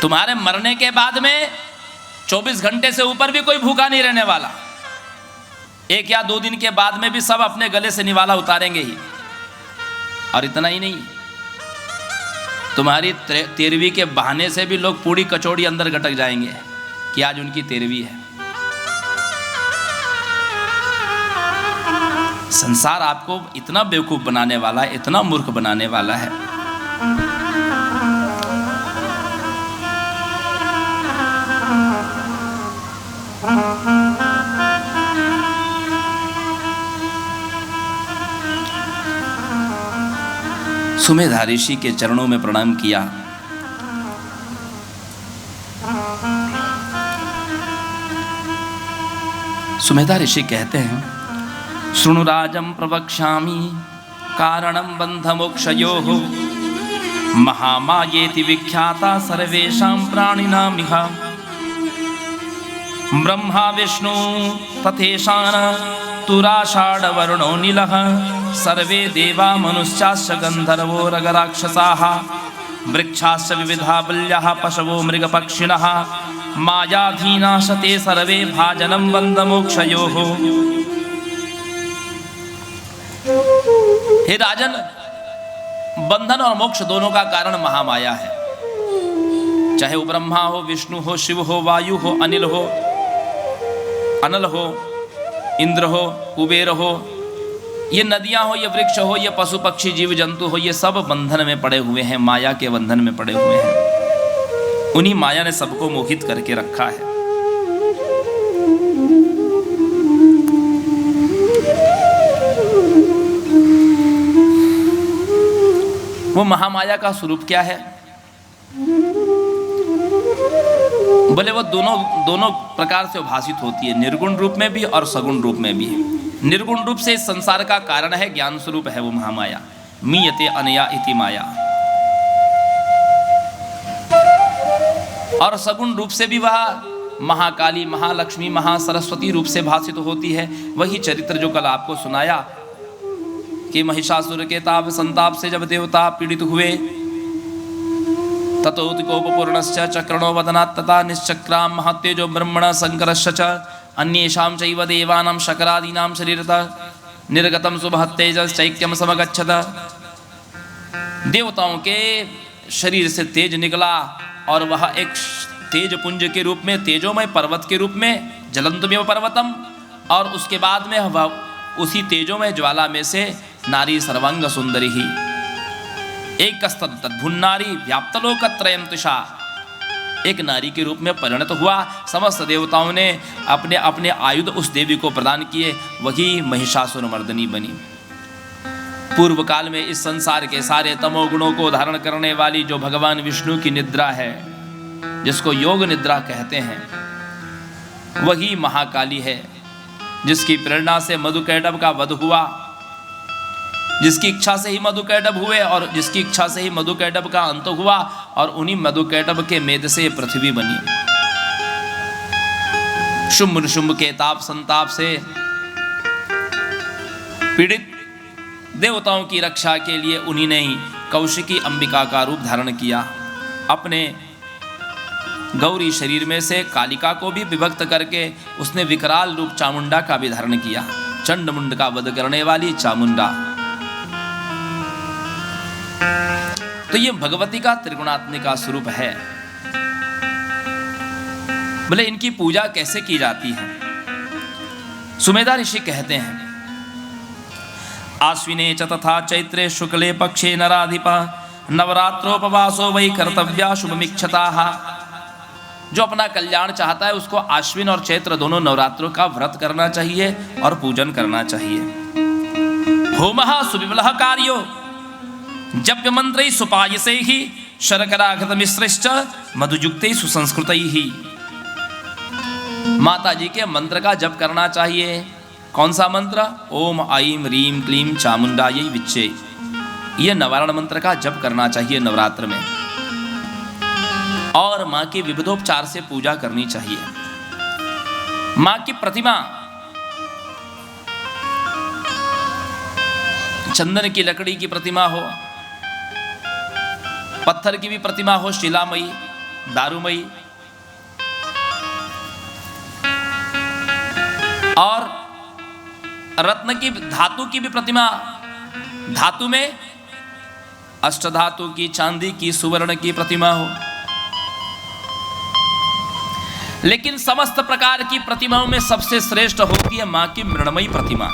तुम्हारे मरने के बाद में 24 घंटे से ऊपर भी कोई भूखा नहीं रहने वाला। 1 या 2 दिन के बाद में भी सब अपने गले से निवाला उतारेंगे ही। और इतना ही नहीं, तुम्हारी 13वीं के बहाने से भी लोग पूड़ी कचौड़ी अंदर गटक जाएंगे कि आज उनकी 13वीं है। संसार आपको इतना बेवकूफ बनाने वाला है, इतना मूर्ख बनाने वाला है। सुमेधा ऋषि के चरणों में प्रणाम किया। सुमेधा ऋषि कहते हैं, शृणु राजं प्रवक्ष्यामि कारणं बन्धमोक्षयोः महामायेति विख्याता सर्वेषां प्राणिनामिह ब्रह्मा विष्णु तथेशान तुराषाढवर्णो नीलः सर्वे देवा मनुष्याश्च गन्धर्वो रगराक्षसाः वृक्षाश्च विविधा बल्याः पशवो मृगपक्षिणः मायाधीनाश्च ते सर्वे भाजनं बन्धमोक्षयोः। हे राजन, बंधन और मोक्ष दोनों का कारण महामाया है। चाहे वो ब्रह्मा हो, विष्णु हो, शिव हो, वायु हो, अनिल हो, अनल हो, इंद्र हो, कुबेर हो, ये नदियां हो, ये वृक्ष हो, ये पशु पक्षी जीव जंतु हो, ये सब बंधन में पड़े हुए हैं, माया के बंधन में पड़े हुए हैं। उन्हीं माया ने सबको मोहित करके रखा है। वो महामाया का स्वरूप क्या है? बोले वो दोनों प्रकार से भाषित होती है, निर्गुण रूप में भी और सगुण रूप में भी। निर्गुण रूप से इस संसार का कारण है, ज्ञान स्वरूप है वो महामाया। मीयते अनया इति माया। और सगुण रूप से भी वह महाकाली, महालक्ष्मी, महासरस्वती रूप से भाषित होती है। वही चरित्र जो कल आपको सुनाया कि महिषासुर के ताप संताप से जब देवता पीड़ित हुए, ततोतिकोपपूर्णश्च चक्रणो वदनात् तथा निश्चक्राम महत्तेजो ब्रह्मण संकरश्च च अन्येषां चैव देवानां शकरादीनां शरीरतः निर्गतं सुमहत्तेजश्चैक्यं समगच्छत। देवताओं के शरीर से तेज निकला और वह एक तेज पुंज के रूप में, तेजोमय पर्वत के रूप में, ज्वलन्तमेव पर्वतम, और उसके बाद में वह उसी तेजोमय ज्वाला में से नारी सर्वांग सुंदरी ही एकस्तद्भुन्नारी व्याप्तलोकत्रयं तुषा, एक नारी के रूप में परिणत हुआ। समस्त देवताओं ने अपने अपने आयुध उस देवी को प्रदान किए, वही महिषासुर मर्दनी बनी। पूर्व काल में इस संसार के सारे तमोगुणों को धारण करने वाली जो भगवान विष्णु की निद्रा है, जिसको योग निद्रा कहते हैं, वही महाकाली है, जिसकी प्रेरणा से मधुकैटभ का वध हुआ, जिसकी इच्छा से ही मधुकैटभ हुए और जिसकी इच्छा से ही मधुकैटभ का अंत हुआ, और उन्हीं मधुकैटभ के मेद से पृथ्वी बनी। शुंभ निशुंभ के ताप संताप से पीड़ित देवताओं की रक्षा के लिए उन्हीं ने ही कौशिकी अंबिका का रूप धारण किया। अपने गौरी शरीर में से कालिका को भी विभक्त करके उसने विकराल रूप चामुंडा का भी धारण किया। चंडमुंड का वध करने वाली चामुंडा। तो ये भगवती का त्रिगुणात्मिका स्वरूप है। बोले इनकी पूजा कैसे की जाती है? सुमेधा ऋषि कहते हैं, आश्विने च तथा चैत्रे शुक्ले पक्षे नराधिपा नवरात्रोपवासो वै कर्तव्या शुभमीक्षताः। जो अपना कल्याण चाहता है उसको आश्विन और चैत्र दोनों नवरात्रों का व्रत करना चाहिए और पूजन करना चाहिए। होमः सुविमलः कार्यो जप्य मंत्रैः सुपायसैः शर्कराघृत मिश्रैश्च मधुयुक्तैः सुसंस्कृतैः। माता जी के मंत्र का जप करना चाहिए। कौन सा मंत्र? ओम ऐं ह्रीं क्लीं चामुंडायै विच्चे। यह निवारण मंत्र का जप करना चाहिए नवरात्र में। और माँ की विविधोपचार से पूजा करनी चाहिए। माँ की प्रतिमा चंदन की लकड़ी की प्रतिमा हो, पत्थर की भी प्रतिमा हो, शिलामयी, दारूमयी, और रत्न की धातु की भी प्रतिमा, धातु में अष्टधातु की, चांदी की, सुवर्ण की प्रतिमा हो। लेकिन समस्त प्रकार की प्रतिमाओं में सबसे श्रेष्ठ होती है मां की मृण्मयी प्रतिमा।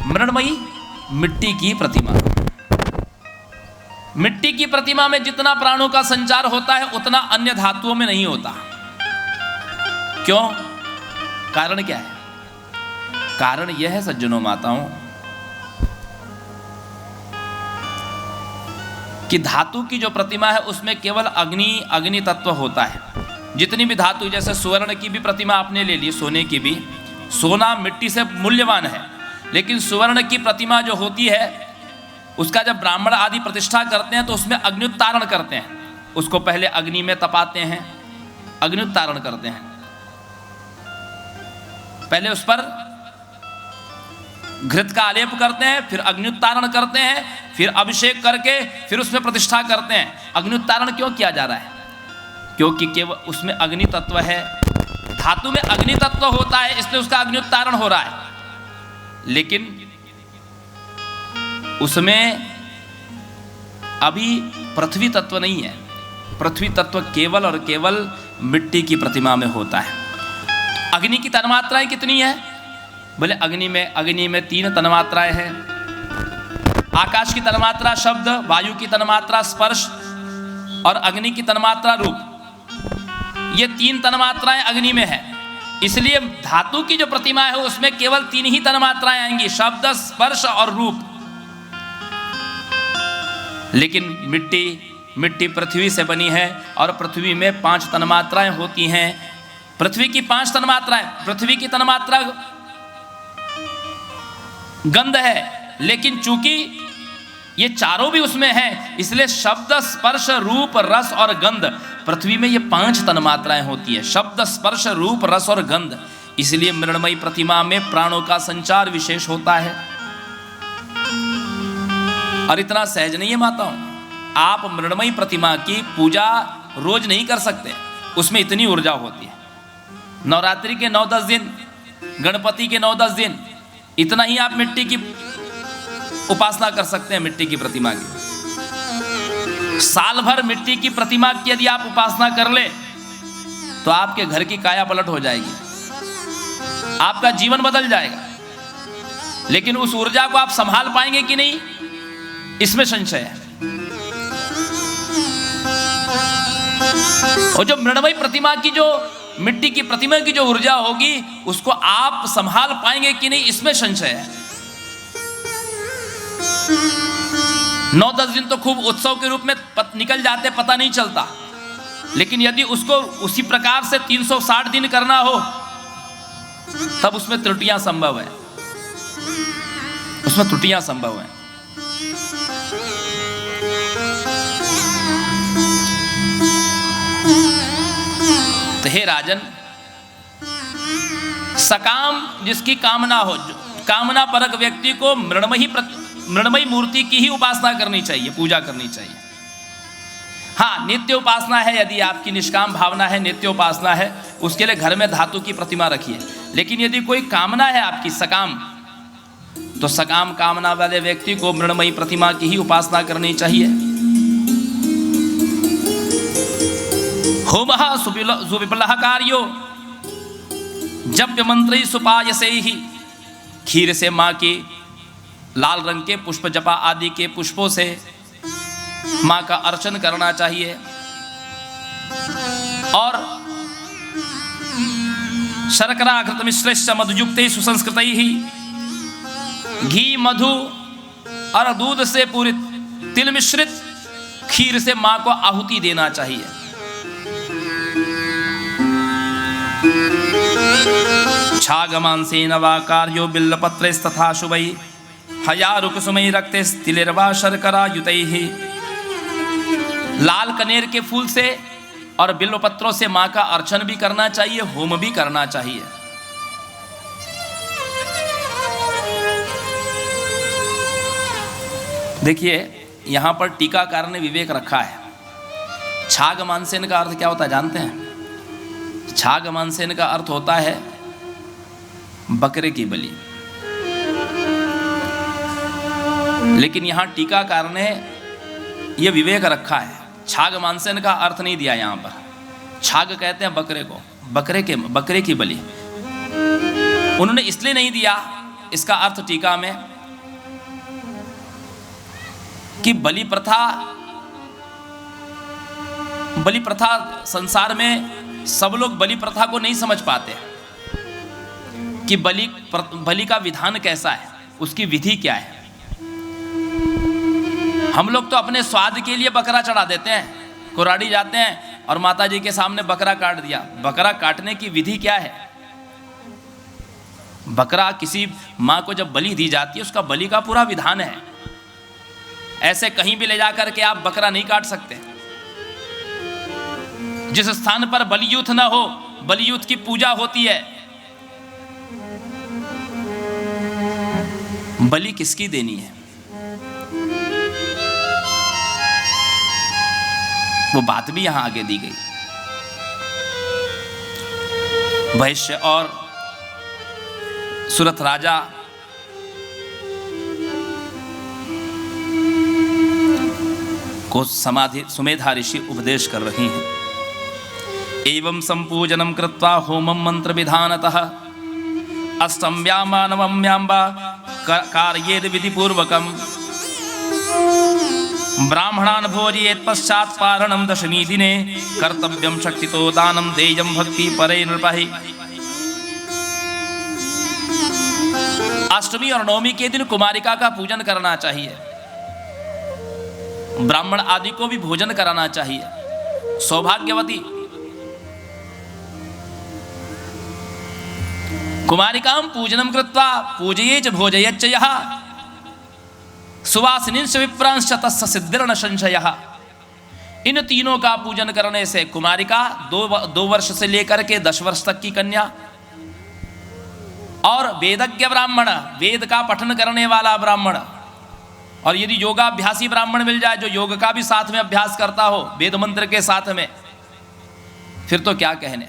मृण्मयी मिट्टी की प्रतिमा। मिट्टी की प्रतिमा में जितना प्राणों का संचार होता है उतना अन्य धातुओं में नहीं होता। क्यों? कारण क्या है? कारण यह है सज्जनों माताओं कि धातु की जो प्रतिमा है उसमें केवल अग्नि तत्व होता है। जितनी भी धातु, जैसे सुवर्ण की भी प्रतिमा आपने ले ली, सोने की भी, सोना मिट्टी से मूल्यवान है, लेकिन सुवर्ण की प्रतिमा जो होती है उसका जब ब्राह्मण आदि प्रतिष्ठा करते हैं तो उसमें अग्निउत्तारण करते हैं। उसको पहले अग्नि में तपाते हैं, अग्निउत्तारण करते हैं, पहले उस पर घृत का आलेप करते हैं, फिर अग्निउत्तारण करते हैं, फिर अभिषेक करके फिर उसमें प्रतिष्ठा करते हैं। अग्निउत्तारण क्यों किया जा रहा है? क्योंकि केवल उसमें अग्नि तत्व है, धातु में अग्नि तत्व होता है, इसलिए उसका अग्निउत्तारण हो रहा है। लेकिन उसमें अभी पृथ्वी तत्व नहीं है। पृथ्वी तत्व केवल और केवल मिट्टी की प्रतिमा में होता है। अग्नि की तन्मात्राएं कितनी है? बोले अग्नि में 3 तन्मात्राएं हैं। आकाश की तन्मात्रा शब्द, वायु की तन्मात्रा स्पर्श और अग्नि की तन्मात्रा रूप। ये 3 तन्मात्राएं अग्नि में है, इसलिए धातु की जो प्रतिमा है उसमें केवल 3 ही तन्मात्राएं आएंगी, शब्द, स्पर्श और रूप। लेकिन मिट्टी पृथ्वी से बनी है और पृथ्वी में 5 तन्मात्राएं होती हैं। पृथ्वी की 5 तन्मात्राएं, पृथ्वी की तन्मात्रा गंध है, लेकिन चूंकि ये चारों भी उसमें हैं, इसलिए शब्द, स्पर्श, रूप, रस और गंध, पृथ्वी में ये 5 तन्मात्राएं होती है, शब्द, स्पर्श, रूप, रस और गंध। इसलिए मृण्मयी प्रतिमा में प्राणों का संचार विशेष होता है। और इतना सहज नहीं है माताओं, आप मृण्मयी प्रतिमा की पूजा रोज नहीं कर सकते, उसमें इतनी ऊर्जा होती है। नवरात्रि के 9-10 दिन, गणपति के 9-10 दिन, इतना ही आप मिट्टी की उपासना कर सकते हैं, मिट्टी की प्रतिमा की। साल भर मिट्टी की प्रतिमा की यदि आप उपासना कर ले तो आपके घर की काया पलट हो जाएगी, आपका जीवन बदल जाएगा। लेकिन उस ऊर्जा को आप संभाल पाएंगे कि नहीं, इसमें संशय है। और जो मृण्मयी प्रतिमा की, जो मिट्टी की प्रतिमा की जो ऊर्जा होगी, उसको आप संभाल पाएंगे कि नहीं, इसमें संशय है। 9-10 दिन तो खूब उत्सव के रूप में निकल जाते, पता नहीं चलता। लेकिन यदि उसको उसी प्रकार से 360 दिन करना हो तब उसमें त्रुटियां संभव है, उसमें त्रुटियां संभव है। तो हे राजन, सकाम जिसकी कामना हो, कामना परक व्यक्ति को मृण्मयी मूर्ति की ही उपासना करनी चाहिए, पूजा करनी चाहिए। हाँ, नित्य उपासना है, यदि आपकी निष्काम भावना है, नित्य उपासना है, उसके लिए घर में धातु की प्रतिमा रखिए। लेकिन यदि कोई कामना है आपकी सकाम, तो सकाम कामना वाले व्यक्ति को मृण्मयी प्रतिमा की ही उपासना करनी चाहिए। होमः सुविप्लः कार्यो जप्य मंत्री सुपायसे ही। खीर से माँ की लाल रंग के पुष्प, जपा आदि के पुष्पों से माँ का अर्चन करना चाहिए। और शर्करा घृत मिश्रश्च मधुयुक्त सुसंस्कृत ही, घी, मधु और दूध से पूरित तिल मिश्रित खीर से माँ को आहुति देना चाहिए। छागमांसेन वा कार्यो बिल्लपत्रैस्तथा शुभै हयारुकुसुमै रक्तैस्तिलैर्वा शर्करायुतैः। लाल कनेर के फूल से और बिल्व पत्रों से माँ का अर्चन भी करना चाहिए, होम भी करना चाहिए। देखिए, यहां पर टीकाकार ने विवेक रखा है। छाग मानसेन का अर्थ क्या होता है जानते हैं? छाग मानसेन का अर्थ होता है बकरे की बलि। लेकिन यहां टीकाकार ने यह विवेक रखा है, छाग मानसेन का अर्थ नहीं दिया यहां पर। छाग कहते हैं बकरे को, बकरे की बलि उन्होंने इसलिए नहीं दिया, इसका अर्थ टीका में कि बलि प्रथा संसार में सब लोग बलि प्रथा को नहीं समझ पाते कि बलि का विधान कैसा है, उसकी विधि क्या है। हम लोग तो अपने स्वाद के लिए बकरा चढ़ा देते हैं, कुराड़ी जाते हैं और माता जी के सामने बकरा काट दिया। बकरा काटने की विधि क्या है? बकरा किसी माँ को जब बलि दी जाती है, उसका बलि का पूरा विधान है। ऐसे कहीं भी ले जाकर के आप बकरा नहीं काट सकते। जिस स्थान पर बलियूथ न हो, बलियूथ की पूजा होती है। बलि किसकी देनी है, वो बात भी यहां आगे दी गई। वैश्य और सुरथ राजा को सुमेधा ऋषि उपदेश कर रही हैं। एवं संपूजनम कृत्वा होमम मंत्र विधानतः अष्टम्या नवम्यांबा कार्येद विधि पूर्वकम ब्राह्मणान् भोजयेत् पश्चात् पारणं दशमी दिने कर्तव्यं शक्तितो दानं देयं भक्ति परे नृपहि। अष्टमी और नवमी के दिन कुमारिका का पूजन करना चाहिए, ब्राह्मण आदि को भी भोजन कराना चाहिए। सौभाग्यवती कुमारिकां पूजनम कृत्वा पूजयेच भोजयेच्च यः सुवासिनींश्च विप्रांश्च तस्य सिद्धिर्न संशयः। इन तीनों का पूजन करने से कुमारिका 2 वर्ष से लेकर के 10 वर्ष तक की कन्या और वेदज्ञ ब्राह्मण, वेद का पठन करने वाला ब्राह्मण, और यदि योगाभ्यासी ब्राह्मण मिल जाए जो योग का भी साथ में अभ्यास करता हो वेद मंत्र के साथ में, फिर तो क्या कहने।